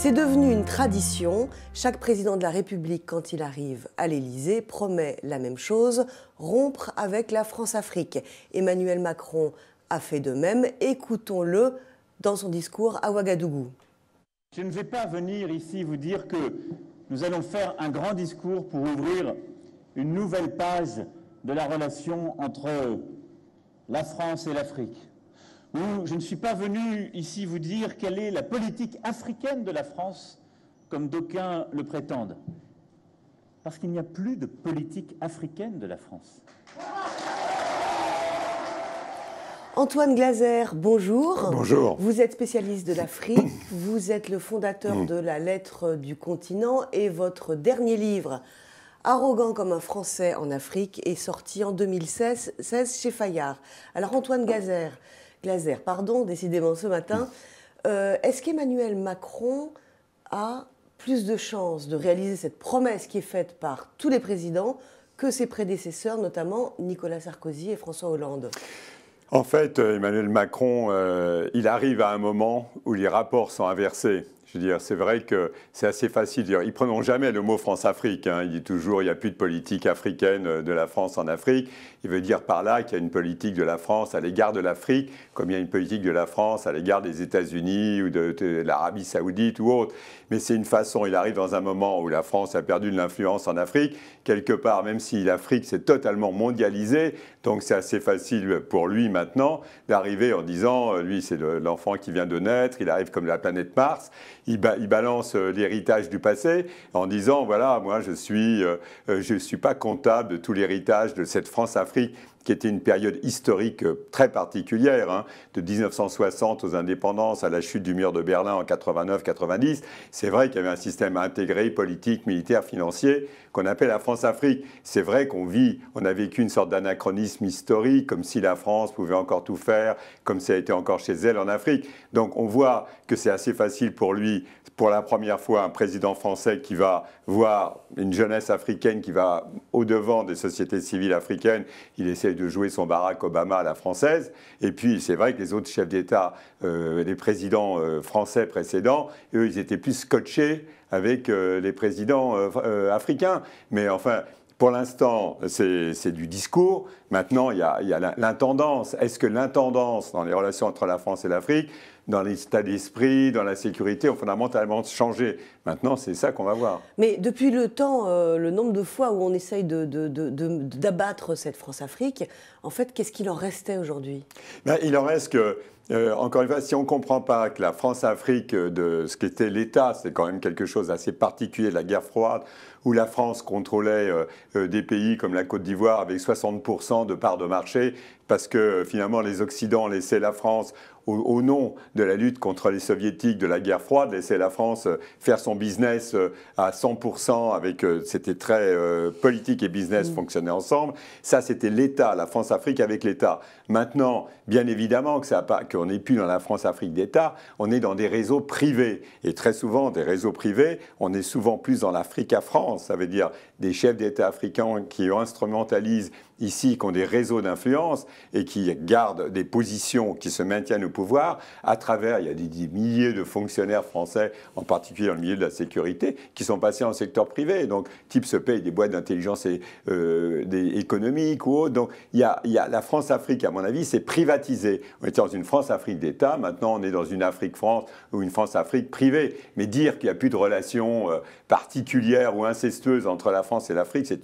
C'est devenu une tradition. Chaque président de la République, quand il arrive à l'Élysée, promet la même chose, rompre avec la France-Afrique. Emmanuel Macron a fait de même. Écoutons-le dans son discours à Ouagadougou. Je ne vais pas venir ici vous dire que nous allons faire un grand discours pour ouvrir une nouvelle page de la relation entre la France et l'Afrique. Ou je ne suis pas venu ici vous dire quelle est la politique africaine de la France, comme d'aucuns le prétendent. Parce qu'il n'y a plus de politique africaine de la France. Antoine Glaser, bonjour. Bonjour. Vous êtes spécialiste de l'Afrique, vous êtes le fondateur de la Lettre du continent et votre dernier livre, Arrogant comme un Français en Afrique, est sorti en 2016 chez Fayard. Alors Antoine Glaser, décidément ce matin, est-ce qu'Emmanuel Macron a plus de chances de réaliser cette promesse qui est faite par tous les présidents que ses prédécesseurs, notamment Nicolas Sarkozy et François Hollande ? En fait, Emmanuel Macron, il arrive à un moment où les rapports sont inversés. Je veux dire, c'est vrai que c'est assez facile de dire. Ils ne prononce jamais le mot France-Afrique. Il dit toujours il n'y a plus de politique africaine de la France en Afrique. Il veut dire par là qu'il y a une politique de la France à l'égard de l'Afrique, comme il y a une politique de la France à l'égard des États-Unis ou de l'Arabie Saoudite ou autre. Mais c'est une façon, il arrive dans un moment où la France a perdu de l'influence en Afrique, quelque part, même si l'Afrique s'est totalement mondialisée, donc c'est assez facile pour lui maintenant d'arriver en disant, lui c'est l'enfant qui vient de naître, il arrive comme la planète Mars, il balance l'héritage du passé en disant, voilà, moi je suis pas comptable de tout l'héritage de cette France-Afrique qui était une période historique très particulière, de 1960 aux indépendances à la chute du mur de Berlin en 89-90. C'est vrai qu'il y avait un système intégré, politique, militaire, financier, qu'on appelle la France-Afrique. C'est vrai qu'on a vécu une sorte d'anachronisme historique, comme si la France pouvait encore tout faire, comme ça a été encore chez elle en Afrique. Donc on voit que c'est assez facile pour lui, pour la première fois, un président français qui va voir une jeunesse africaine qui va au-devant des sociétés civiles africaines. Il essaye de jouer son Barack Obama à la française. Et puis, c'est vrai que les autres chefs d'État, les présidents français précédents, eux, ils étaient plus scotchés avec les présidents africains. Mais enfin, pour l'instant, c'est du discours. Maintenant, il y a l'intendance. Est-ce que l'intendance dans les relations entre la France et l'Afrique, dans l'état d'esprit, dans la sécurité, ont fondamentalement changé? Maintenant, c'est ça qu'on va voir. Mais depuis le temps, le nombre de fois où on essaye d'abattre cette France-Afrique, en fait, qu'est-ce qu'il en restait aujourd'hui ? Il en reste que, encore une fois, si on ne comprend pas que la France-Afrique, de ce qu'était l'État, c'est quand même quelque chose d'assez particulier de la guerre froide, où la France contrôlait des pays comme la Côte d'Ivoire avec 60% de parts de marché, parce que finalement les Occidents laissaient la France, au nom de la lutte contre les soviétiques de la guerre froide, laissaient la France faire son business à 100%, c'était très politique et business fonctionnaient ensemble. Ça, c'était l'État, la France-Afrique avec l'État. Maintenant, bien évidemment qu'on n'est plus dans la France-Afrique d'État, on est dans des réseaux privés. Et très souvent, des réseaux privés, on est souvent plus dans l'Afrique à France. Ça veut dire des chefs d'État africains qui instrumentalisent ici, qui ont des réseaux d'influence et qui gardent des positions, qui se maintiennent au pouvoir à travers, il y a des milliers de fonctionnaires français, en particulier dans le milieu de la sécurité, qui sont passés en secteur privé. Donc, type se paye des boîtes d'intelligence économique ou autre. Donc, il y a la France-Afrique, à mon avis, c'est privatisé. On était dans une France-Afrique d'État, maintenant on est dans une Afrique-France ou une France-Afrique privée. Mais dire qu'il n'y a plus de relations particulières ou incestueuses entre la France et l'Afrique, ça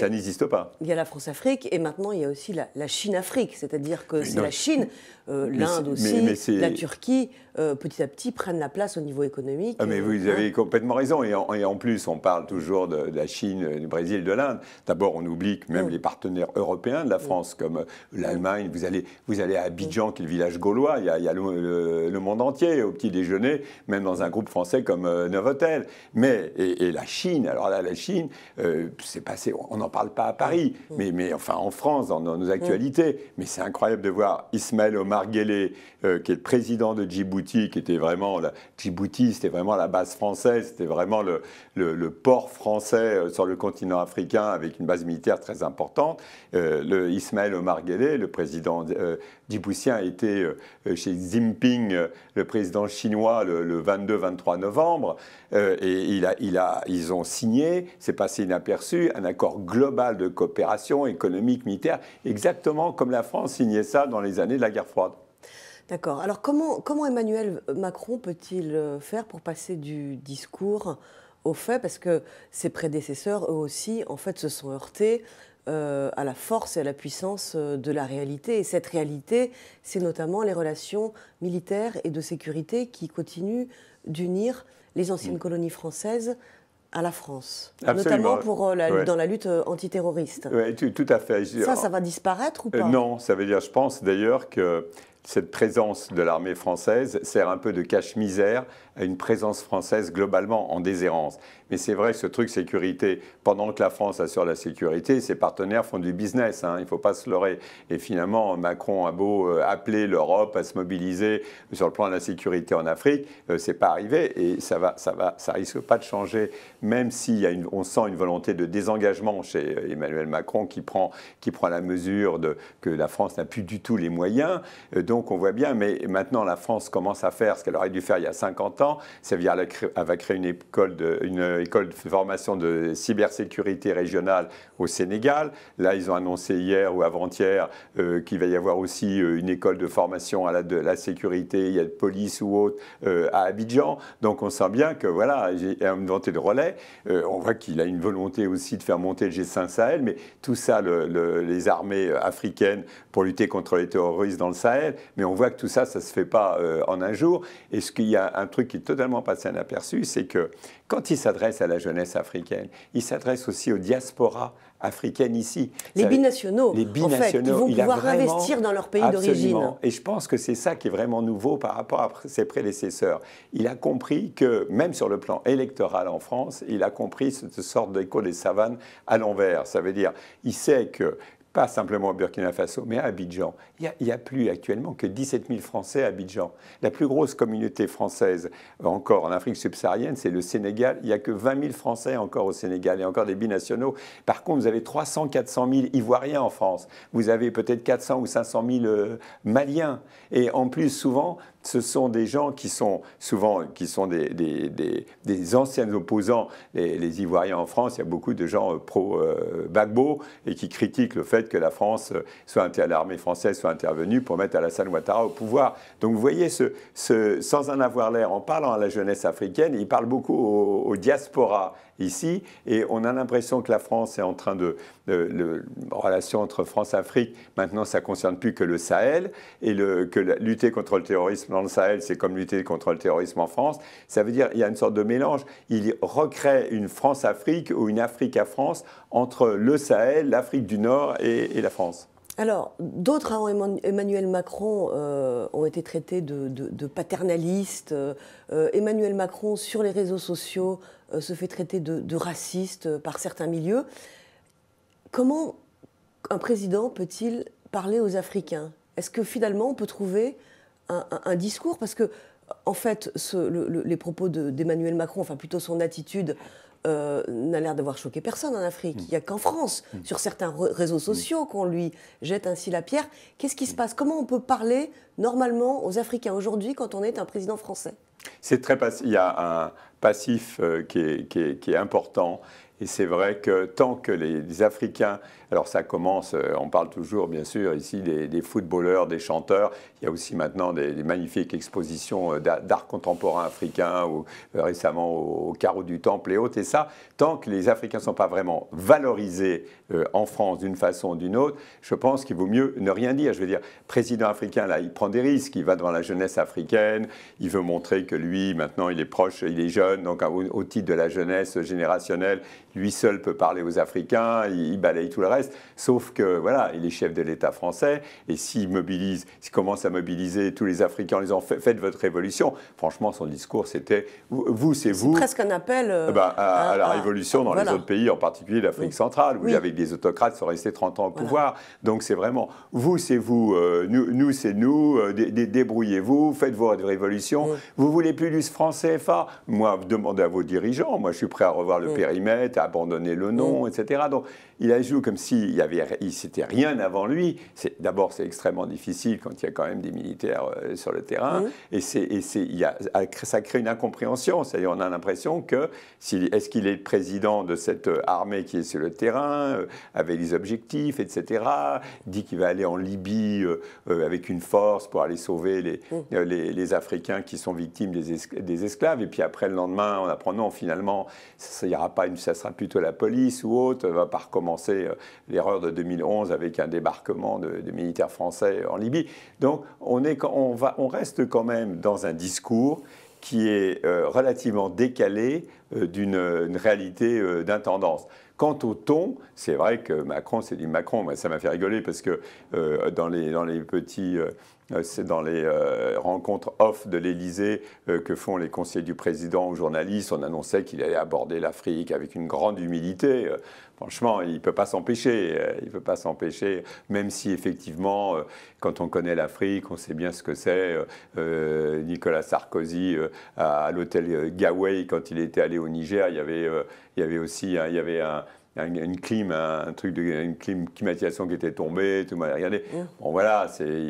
n'existe pas. Il y a la France-Afrique et maintenant il y a aussi la Chine-Afrique, c'est-à-dire que c'est la Chine, l'Inde aussi, la Turquie, petit à petit prennent la place au niveau économique. Mais vous avez complètement raison. Et en plus, on parle toujours de la Chine, du Brésil, de l'Inde. D'abord, on oublie que même les partenaires européens de la France, comme l'Allemagne, vous allez à Abidjan, qui est le village gaulois, il y a le monde entier au petit déjeuner, même dans un groupe français comme Novotel. Mais, et la Chine, alors là, la Chine, c'est passé, on n'en parle pas à Paris, mais mais enfin en France, dans nos actualités. Mais c'est incroyable de voir Ismaël Omar Guelleh, qui est le président de Djibouti, qui était vraiment, Djibouti, c'était vraiment la base française, c'était vraiment le port français sur le continent africain, avec une base militaire très importante. Ismaël Omar Guelleh, le président djiboutien, a été chez Xi Jinping, le président chinois, le 22-23 novembre, et ils ont signé, c'est passé inaperçu, un accord global de coopération économique, militaire, exactement comme la France signait ça dans les années de la guerre froide. D'accord. Alors comment Emmanuel Macron peut-il faire pour passer du discours aux faits? Parce que ses prédécesseurs, eux aussi, en fait, se sont heurtés à la force et à la puissance de la réalité. Et cette réalité, c'est notamment les relations militaires et de sécurité qui continuent d'unir les anciennes colonies françaises à la France, Absolument. Notamment dans la lutte antiterroriste. Oui, tout à fait. Ça va disparaître ou pas? Non, ça veut dire, je pense d'ailleurs que cette présence de l'armée française sert un peu de cache-misère à une présence française globalement en déshérence. Mais c'est vrai que ce truc sécurité, pendant que la France assure la sécurité, ses partenaires font du business, hein, il ne faut pas se leurrer. Et finalement, Macron a beau appeler l'Europe à se mobiliser sur le plan de la sécurité en Afrique, c'est pas arrivé et ça risque pas de changer, même si on sent une volonté de désengagement chez Emmanuel Macron qui prend la mesure que la France n'a plus du tout les moyens. Donc on voit bien, mais maintenant la France commence à faire ce qu'elle aurait dû faire il y a 50 ans, c'est-à-dire elle va créer une école de formation de cybersécurité régionale au Sénégal. Là, ils ont annoncé hier ou avant-hier qu'il va y avoir aussi une école de formation à la sécurité, il y a de police ou autre à Abidjan. Donc on sent bien que voilà, il y a une volonté de relais. On voit qu'il a une volonté aussi de faire monter le G5 Sahel, mais tout ça, les armées africaines pour lutter contre les terroristes dans le Sahel, mais on voit que tout ça, ça ne se fait pas en un jour. Et ce qu'il y a un truc qui est totalement passé inaperçu, c'est que quand il s'adresse à la jeunesse africaine, il s'adresse aussi aux diasporas africaines ici. Les binationaux, en fait, qui vont pouvoir vraiment investir dans leur pays d'origine. Et je pense que c'est ça qui est vraiment nouveau par rapport à ses prédécesseurs. Il a compris que, même sur le plan électoral en France, il a compris cette sorte d'écho des savanes à l'envers. Ça veut dire, il sait que pas simplement au Burkina Faso, mais à Abidjan. Il n'y a plus actuellement que 17 000 Français à Abidjan. La plus grosse communauté française encore en Afrique subsaharienne, c'est le Sénégal. Il n'y a que 20 000 Français encore au Sénégal et encore des binationaux. Par contre, vous avez 300 400 000 Ivoiriens en France. Vous avez peut-être 400 ou 500 000 Maliens. Et en plus, souvent, ce sont des gens qui sont des anciens opposants. Les Ivoiriens en France, il y a beaucoup de gens pro-Gbagbo et qui critiquent le fait que la France, l'armée française soit intervenue pour mettre Alassane Ouattara au pouvoir. Donc vous voyez, sans en avoir l'air, en parlant à la jeunesse africaine, il parle beaucoup aux diasporas ici, et on a l'impression que la France est en train relation entre France-Afrique, maintenant ça ne concerne plus que le Sahel, et que lutter contre le terrorisme dans le Sahel, c'est comme lutter contre le terrorisme en France. Ça veut dire qu'il y a une sorte de mélange. Il recrée une France-Afrique ou une Afrique à France entre le Sahel, l'Afrique du Nord et la France. Alors, d'autres avant Emmanuel Macron ont été traités de paternalistes. Emmanuel Macron, sur les réseaux sociaux, se fait traiter de raciste par certains milieux. Comment un président peut-il parler aux Africains? Est-ce que finalement on peut trouver un discours? Parce que, en fait, les propos d'Emmanuel Macron, enfin plutôt son attitude, n'a l'air d'avoir choqué personne en Afrique. Il n'y a qu'en France, sur certains réseaux sociaux, qu'on lui jette ainsi la pierre. Qu'est-ce qui se passe? Comment on peut parler normalement aux Africains aujourd'hui quand on est un président français? C'est très il y a un passif qui est important. Et c'est vrai que tant que les Africains, alors ça commence, on parle toujours bien sûr ici des footballeurs, des chanteurs, il y a aussi maintenant des magnifiques expositions d'art contemporain africain, ou récemment au Carreau du Temple et autres, et ça, tant que les Africains ne sont pas vraiment valorisés en France d'une façon ou d'une autre, je pense qu'il vaut mieux ne rien dire. Je veux dire, président africain, là, il prend des risques, il va devant la jeunesse africaine, il veut montrer que lui, maintenant, il est proche, il est jeune, donc au titre de la jeunesse générationnelle, lui seul peut parler aux Africains, il balaye tout le reste. Sauf que, voilà, il est chef de l'État français, et s'il commence à mobiliser tous les Africains en disant faites votre révolution, franchement, son discours, c'était vous, c'est vous. C'est presque un appel à la révolution dans les autres pays, en particulier l'Afrique centrale, où avec des autocrates qui sont restés 30 ans au pouvoir. Donc c'est vraiment vous, c'est vous, nous, c'est nous, débrouillez-vous, faites votre révolution. Vous voulez plus du franc CFA? Moi, demandez à vos dirigeants. Moi, je suis prêt à revoir le périmètre, à abandonner le nom, etc. Donc, il a joué comme s'il s'était rien avant lui. D'abord, c'est extrêmement difficile quand il y a quand même des militaires sur le terrain. Et ça crée une incompréhension. C'est-à-dire, on a l'impression que est-ce qu'il est président de cette armée qui est sur le terrain, avec des objectifs, etc. Dit qu'il va aller en Libye avec une force pour aller sauver les Africains qui sont victimes des esclaves. Et puis après, le lendemain, on apprend non, finalement, ça sera plutôt la police ou autre, va pas recommencer l'erreur de 2011 avec un débarquement de militaires français en Libye. Donc, on reste quand même dans un discours qui est relativement décalé d'une réalité d'intendance. Quant au ton, c'est vrai que Macron, c'est du Macron. Moi, ça m'a fait rigoler parce que dans les petits... c'est dans les rencontres off de l'Élysée que font les conseillers du président aux journalistes. On annonçait qu'il allait aborder l'Afrique avec une grande humilité. Franchement, il ne peut pas s'empêcher. Il peut pas s'empêcher, même si effectivement, quand on connaît l'Afrique, on sait bien ce que c'est. Nicolas Sarkozy, à l'hôtel Gawai, quand il était allé au Niger, il y avait aussi une climatisation qui était tombée, tout le monde a regardé. Bon voilà, c'est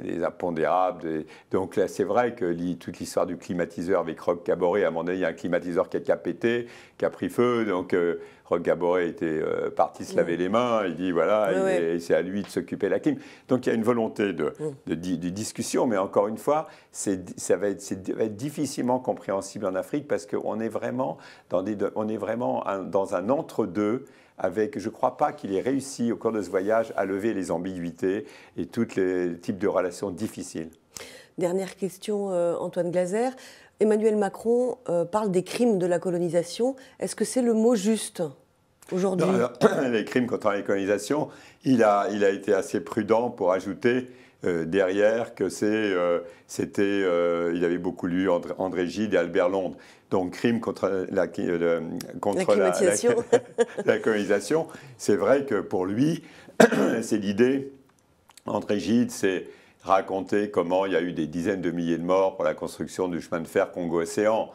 des impondérables. Donc là, c'est vrai que toute l'histoire du climatiseur avec Roch Kaboré, à un moment donné, il y a un climatiseur qui a pété, qui a pris feu, donc Roch Kaboré était parti se laver les mains, il dit voilà, et c'est à lui de s'occuper de la clim. Donc il y a une volonté de discussion, mais encore une fois, ça va être difficilement compréhensible en Afrique parce qu'on est vraiment dans un entre-deux avec, je ne crois pas qu'il ait réussi au cours de ce voyage à lever les ambiguïtés et tous les types de relations difficiles. Dernière question, Antoine Glaser. Emmanuel Macron parle des crimes de la colonisation. Est-ce que c'est le mot juste aujourd'hui? Les crimes contre la colonisation, il a été assez prudent pour ajouter derrière que il avait beaucoup lu André Gide et Albert Londres. Donc, crime contre la colonisation. C'est vrai que pour lui, c'est l'idée, André Gide, c'est raconter comment il y a eu des dizaines de milliers de morts pour la construction du chemin de fer Congo-Océan.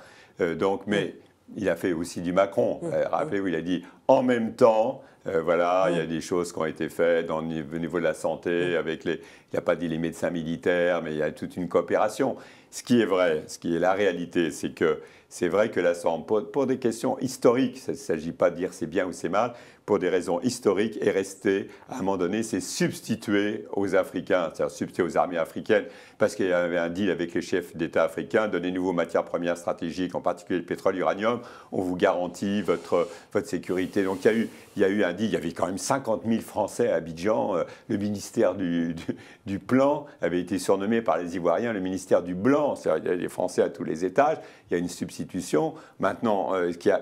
Mais il a fait aussi du Macron. Rappelez-vous, il a dit en même temps, voilà, il y a des choses qui ont été faites au niveau de la santé, il n'a pas dit les médecins militaires, mais il y a toute une coopération. Ce qui est vrai, ce qui est la réalité, c'est que c'est vrai que l'Assemblée, pour des questions historiques, il ne s'agit pas de dire c'est bien ou c'est mal, pour des raisons historiques, est resté, à un moment donné, c'est substitué aux Africains, c'est-à-dire substitué aux armées africaines, parce qu'il y avait un deal avec les chefs d'État africains, donner de nouveaux matières premières stratégiques, en particulier le pétrole, l'uranium, on vous garantit votre sécurité. Donc il y a eu un deal, il y avait quand même 50 000 Français à Abidjan, le ministère du Plan avait été surnommé par les Ivoiriens le ministère du Blanc, c'est-à-dire il y a des Français à tous les étages, il y a une substitution, maintenant,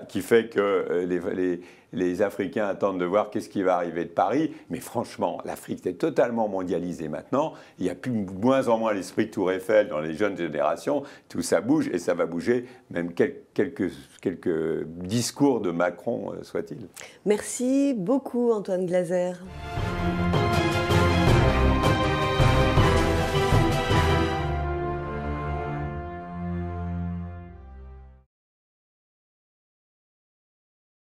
qui fait que les Africains attendent de voir qu'est-ce qui va arriver de Paris. Mais franchement, l'Afrique est totalement mondialisée maintenant. Il y a de moins en moins l'esprit Tour Eiffel dans les jeunes générations. Tout ça bouge et ça va bouger, même quelques discours de Macron, soit-il. Merci beaucoup, Antoine Glaser.